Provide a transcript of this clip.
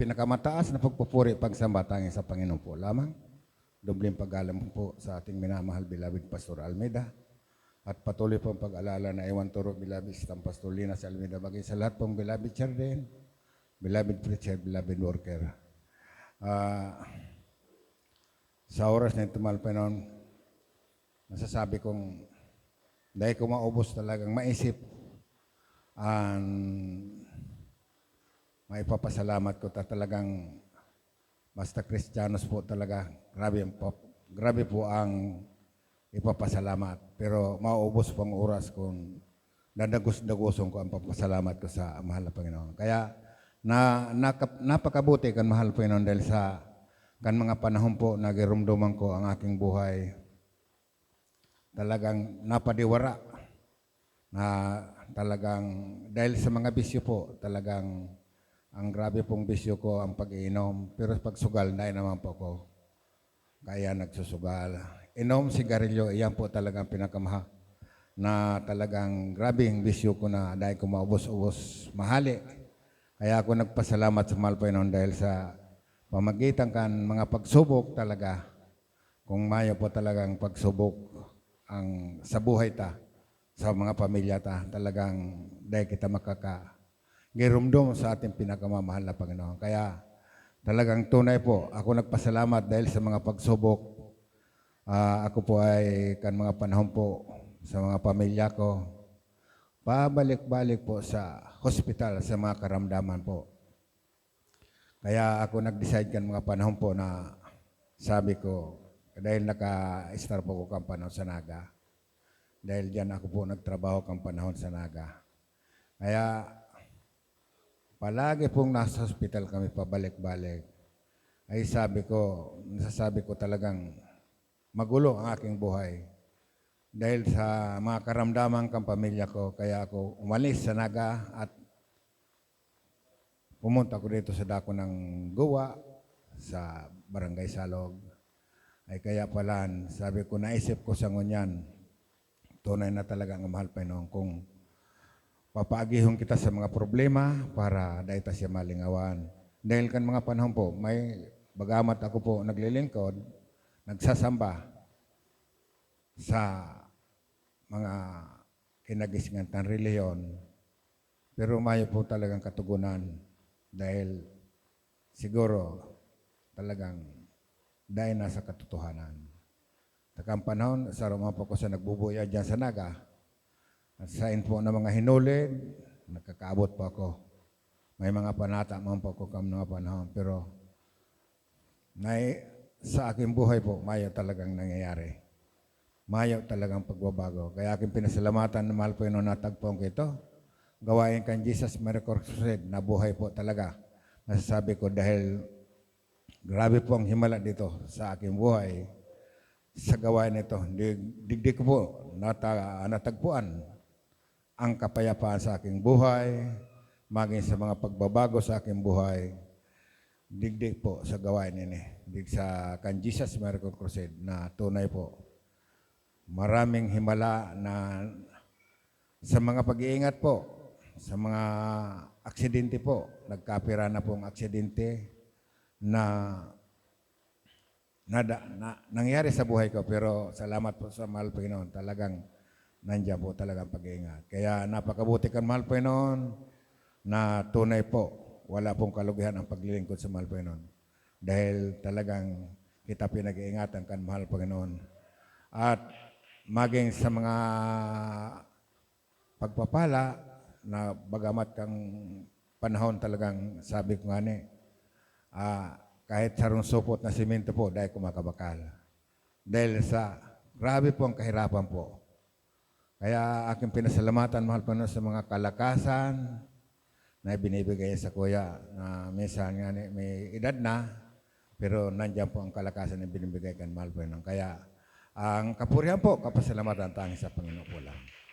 pinakamataas na pagpupuri pagsamba tanging sa Panginoon po lamang. Dobleng pag-alam po sa ating minamahal beloved Pastor Almeida. At patuloy pong pag-alala na ewan turo beloved Stam Pastor Lina sa Almeida bagay sa lahat pong beloved Charden, beloved preacher, beloved worker. Sa oras na ito, mahal Panginoon, masasabi kong dahil ko maubos talagang maisip ang maipapasalamat ko talagang basta Kristiyanos po talaga, grabe po ang ipapasalamat. Pero maubos pang oras kung dadagos-dagosong ko ang papasalamat ko sa mahal na Panginoon. Kaya napakabuti kan mahal Panginoon dahil sa kan mga panahon po nagirumduman ko ang aking buhay. Talagang napadiwara na talagang dahil sa mga bisyo po talagang ang grabe pong bisyo ko ang pag-iinom, pero pagsugal na naman po ko. Kaya nagsusugal. Inom, sigarilyo, iyan po talagang pinakamaha na talagang grabing bisyo ko na dahil ko maubos-ubos mahali. Kaya ako nagpasalamat sa mahal Panginoon dahil sa pamagitan kan mga pagsubok talaga. Kung mayo po talagang pagsubok ang sa buhay ta, sa mga pamilya ta, talagang dahil kita girumdum sa ating pinakamamahal na Panginoon. Kaya talagang tunay po, ako nagpasalamat dahil sa mga pagsubok. Ako po ay kan mga panahon po sa mga pamilya ko, pabalik-balik po sa hospital sa mga karamdaman po. Kaya ako nag-decide kan mga panahon po na sabi ko, dahil naka-star po ko kan panahon sa Naga, dahil diyan ako po nagtrabaho kan panahon sa Naga. Kaya palagi pong nasa hospital kami pabalik-balik. Ay nasasabi ko talagang magulo ang aking buhay. Dahil sa mga karamdaman kang pamilya ko, kaya ako umalis sa Naga at pumunta ko dito sa dako ng Guwa, sa Barangay Salog. Ay kaya pala, sabi ko, naisip ko sa ngunyan, tunay na talaga ang mahal Panginoon kung papaagihon kita sa mga problema para dahil ta siya malingawan. Dahil kan mga panahon po, may bagamat ako po naglilingkod, nagsasamba sa mga kinagisingan ng reliyon, pero mayo po talagang katugunan dahil siguro talagang dahil nasa katotohanan. Takang panahon, sa rumah po ko sa nagbubuya dyan sa Naga, at sa info na mga hinulid, nakakaabot po ako. May mga panata man po ako kam mga panahon, pero sa aking buhay po, mayo talagang nangyayari. Mayo talagang pagbabago. Kaya aking pinasalamatan na mahal po yung natagpong ko ito. Gawain kan Jesus Miracle Crusade, na buhay po talaga. Nasasabi ko dahil grabe po ang himala dito sa aking buhay. Sa gawain ito, digdig ko po natagpuan ang kapayapaan sa aking buhay, maging sa mga pagbabago sa aking buhay, digdig po sa gawain ini. Dig sa kan Jesus Miracle Crusade na tunay po. Maraming himala na sa mga pag-iingat po, sa mga aksidente po, nagkapira na pong aksidente na nangyari sa buhay ko, pero salamat po sa mahal Panginoon, talagang nandiyan po talagang pag-iingat. Kaya napakabuti kan mahal Panginoon na tunay po, wala pong kalugihan ang paglilingkod sa mahal Panginoon. Dahil talagang kita pinag-iingatan kan mahal Panginoon. At maging sa mga pagpapala na bagamat kang panahon talagang sabi ko nga kahit sarong supot na simento po dahil kumakabakal. Dahil sa grabe po ang kahirapan po. Kaya aking pinasalamatan, mahal Panginoon, sa mga kalakasan na binibigay sa kuya na minsan nga may edad na, pero nandiyan po ang kalakasan na binibigay kan mahal Panginoon. Kaya ang kapurihan po, kapasalamatan tanging sa Panginoon po lang.